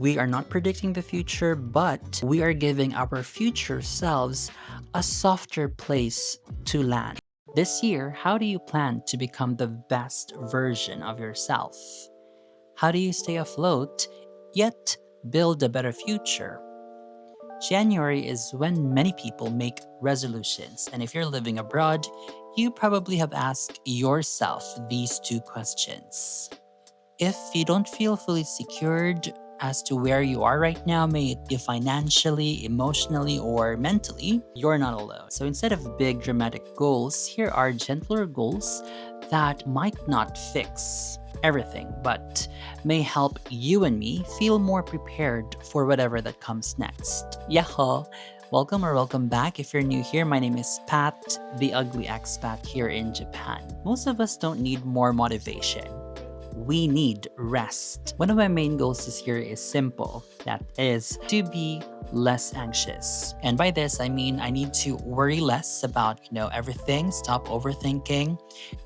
We are not predicting the future, but we are giving our future selves a softer place to land. This year, how do you plan to become the best version of yourself? How do you stay afloat, yet build a better future? January is when many people make resolutions, and if you're living abroad, you probably have asked yourself these two questions. If you don't feel fully secured as to where you are right now, may it be financially, emotionally, or mentally, you're not alone. So instead of big dramatic goals, here are gentler goals that might not fix everything, but may help you and me feel more prepared for whatever that comes next. Yaho! Welcome back. If you're new here, my name is Pat, the ugly expat here in Japan. Most of us don't need more motivation. We need rest. One of my main goals this year is simple. That is to be less anxious. And by this, I mean I need to worry less about, everything, stop overthinking,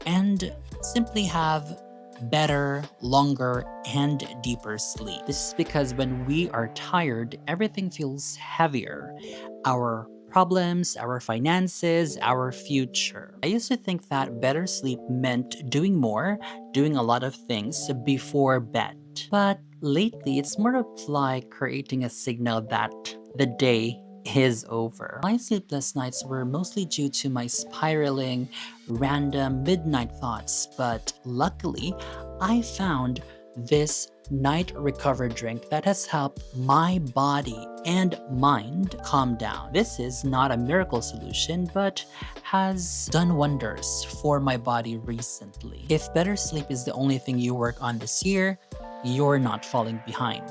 and simply have better, longer, and deeper sleep. This is because when we are tired, everything feels heavier. Our problems, our finances, our future. I used to think that better sleep meant doing more, doing a lot of things before bed. But lately, it's more of like creating a signal that the day is over. My sleepless nights were mostly due to my spiraling, random midnight thoughts, but luckily, I found this night recover drink that has helped my body and mind calm down. This is not a miracle solution, but has done wonders for my body recently. If better sleep is the only thing you work on this year, you're not falling behind.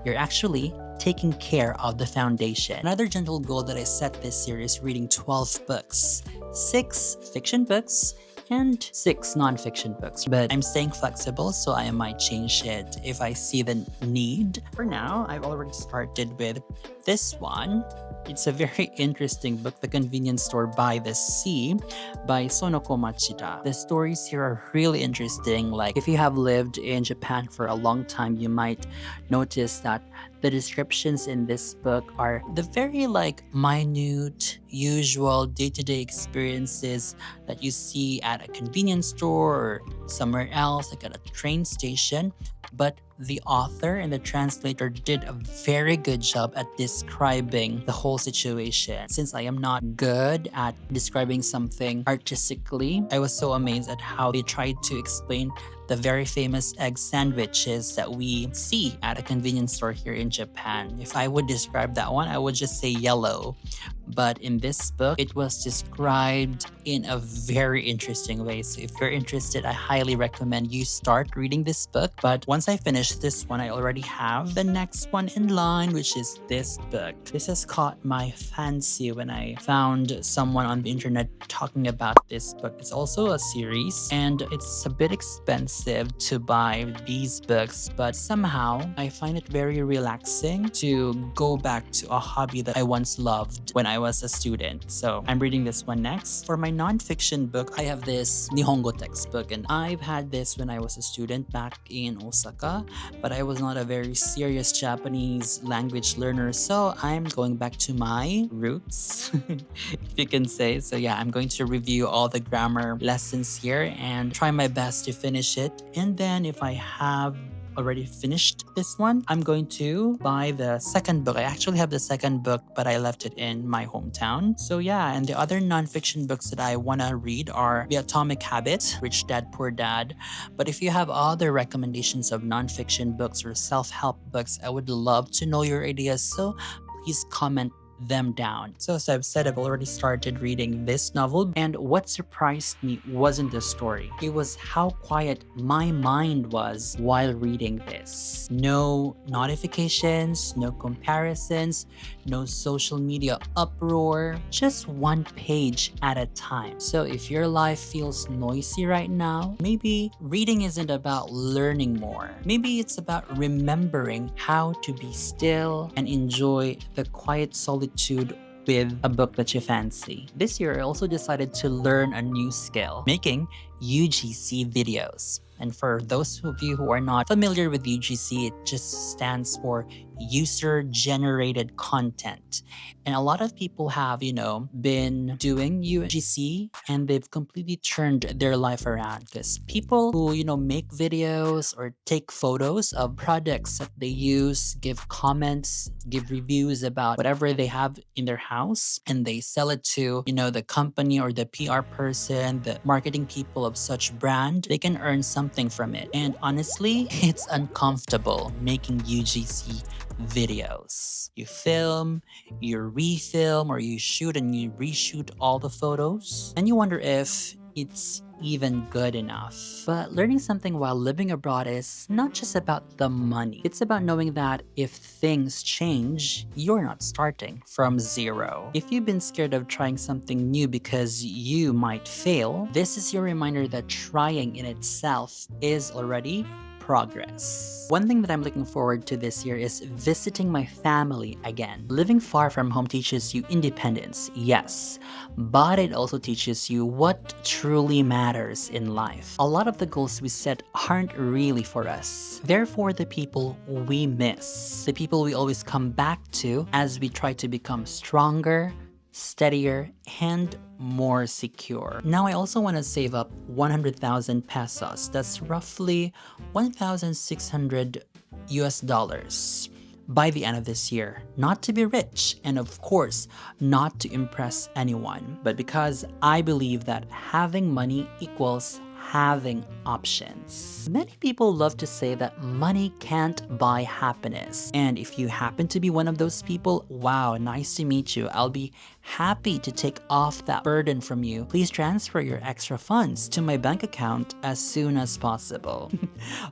You're actually taking care of the foundation. Another gentle goal that I set this year is reading 12 books, 6 fiction books, and 6 non-fiction books. But I'm staying flexible, so I might change it if I see the need. For now, I've already started with this one. It's a very interesting book, The Convenience Store by the Sea by Sonoko Machida. The stories here are really interesting. Like, if you have lived in Japan for a long time, you might notice that the descriptions in this book are the very minute, usual day-to-day experiences that you see at a convenience store or somewhere else, like at a train station. But the author and the translator did a very good job at describing the whole situation. Since I am not good at describing something artistically, I was so amazed at how they tried to explain the very famous egg sandwiches that we see at a convenience store here in Japan. If I would describe that one, I would just say yellow. But in this book, it was described in a very interesting way. So if you're interested, I highly recommend you start reading this book. But once I finish this one, I already have the next one in line, which is this book. This has caught my fancy when I found someone on the internet talking about this book. It's also a series, and it's a bit expensive to buy these books, but somehow I find it very relaxing to go back to a hobby that I once loved when I was a student. So I'm reading this one next. For my non-fiction book, I have this Nihongo textbook, and I've had this when I was a student back in Osaka, but I was not a very serious Japanese language learner, so I'm going back to my roots, if you can say. So yeah, I'm going to review all the grammar lessons here and try my best to finish it. And then if I have already finished this one, I'm going to buy the second book. I actually have the second book, but I left it in my hometown. So yeah, and the other non-fiction books that I want to read are The Atomic Habit, Rich Dad, Poor Dad. But if you have other recommendations of non-fiction books or self-help books, I would love to know your ideas. So please comment them down. So as I've said, I've already started reading this novel, and what surprised me wasn't the story. It was how quiet my mind was while reading this. No notifications, no comparisons, no social media uproar, just one page at a time. So if your life feels noisy right now, maybe reading isn't about learning more. Maybe it's about remembering how to be still and enjoy the quiet solitude with a book that you fancy. This year, I also decided to learn a new skill, making UGC videos. And for those of you who are not familiar with UGC, it just stands for user-generated content. And a lot of people have, been doing UGC and they've completely turned their life around because people who, make videos or take photos of products that they use, give comments, give reviews about whatever they have in their house, and they sell it to, the company or the PR person, the marketing people of such brand, they can earn something from it. And honestly, it's uncomfortable making UGC videos. You film, you refilm, or you shoot and you reshoot all the photos, and you wonder if it's even good enough. But learning something while living abroad is not just about the money. It's about knowing that if things change, you're not starting from zero. If you've been scared of trying something new because you might fail, this is your reminder that trying in itself is already progress. One thing that I'm looking forward to this year is visiting my family again. Living far from home teaches you independence, yes, but it also teaches you what truly matters in life. A lot of the goals we set aren't really for us. They're for the people we miss, the people we always come back to as we try to become stronger, steadier, and more secure. Now I also want to save up 100,000 pesos. That's roughly 1,600 US dollars by the end of this year. Not to be rich, and of course, not to impress anyone, but because I believe that having money equals having options. Many people love to say that money can't buy happiness. And if you happen to be one of those people, wow, nice to meet you. I'll be happy to take off that burden from you. Please transfer your extra funds to my bank account as soon as possible.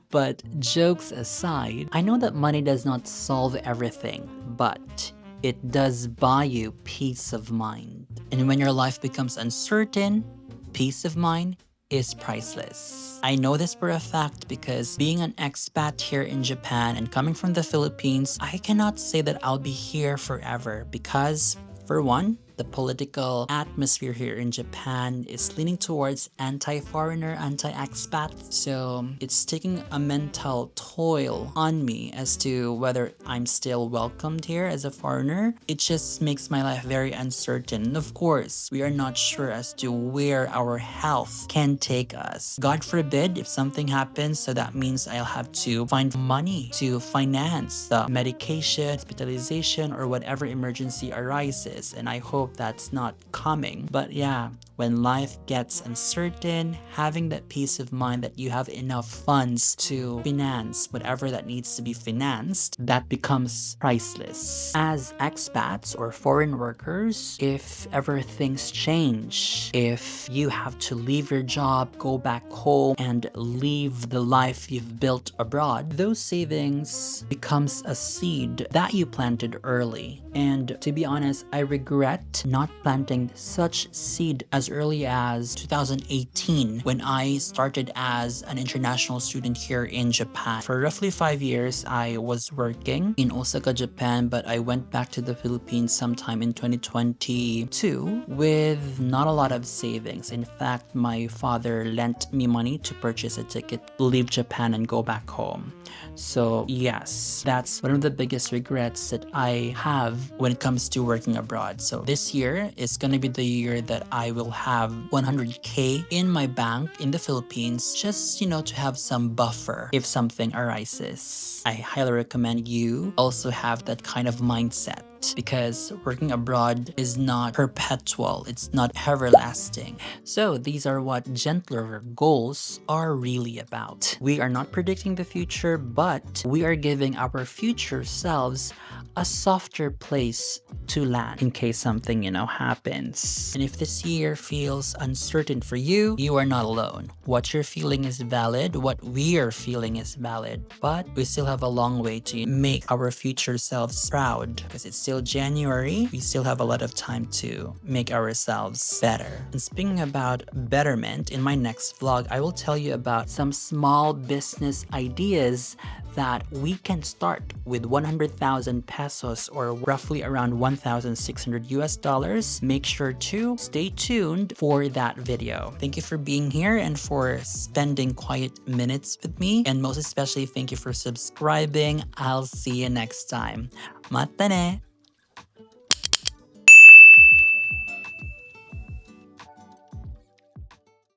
But jokes aside, I know that money does not solve everything, but it does buy you peace of mind. And when your life becomes uncertain, peace of mind is priceless. I know this for a fact because being an expat here in Japan and coming from the Philippines, I cannot say that I'll be here forever because, for one, the political atmosphere here in Japan is leaning towards anti-foreigner, anti-expat. So it's taking a mental toll on me as to whether I'm still welcomed here as a foreigner. It just makes my life very uncertain. And of course, we are not sure as to where our health can take us. God forbid if something happens, so that means I'll have to find money to finance the medication, hospitalization, or whatever emergency arises. And I hope that's not coming. But yeah, when life gets uncertain, having that peace of mind that you have enough funds to finance whatever that needs to be financed, that becomes priceless. As expats or foreign workers, if ever things change, if you have to leave your job, go back home, and leave the life you've built abroad, those savings becomes a seed that you planted early. And to be honest, I regret not planting such seed as early as 2018 when I started as an international student here in Japan. For roughly 5 years, I was working in Osaka, Japan, but I went back to the Philippines sometime in 2022 with not a lot of savings. In fact, my father lent me money to purchase a ticket, leave Japan, and go back home. So yes, that's one of the biggest regrets that I have when it comes to working abroad. So this year is going to be the year that I will have 100K in my bank in the Philippines, just, to have some buffer if something arises. I highly recommend you also have that kind of mindset, because working abroad is not perpetual, it's not everlasting. So these are what gentler goals are really about. We are not predicting the future, but we are giving our future selves a softer place to land in case something, happens. And if this year feels uncertain for you, you are not alone. What you're feeling is valid, what we are feeling is valid, but we still have a long way to make our future selves proud, because it's still January. We still have a lot of time to make ourselves better. And speaking about betterment, in my next vlog, I will tell you about some small business ideas that we can start with 100,000 pesos or roughly around 1,600 US dollars. Make sure to stay tuned for that video. Thank you for being here and for spending quiet minutes with me. And most especially, thank you for subscribing. I'll see you next time. Mata ne!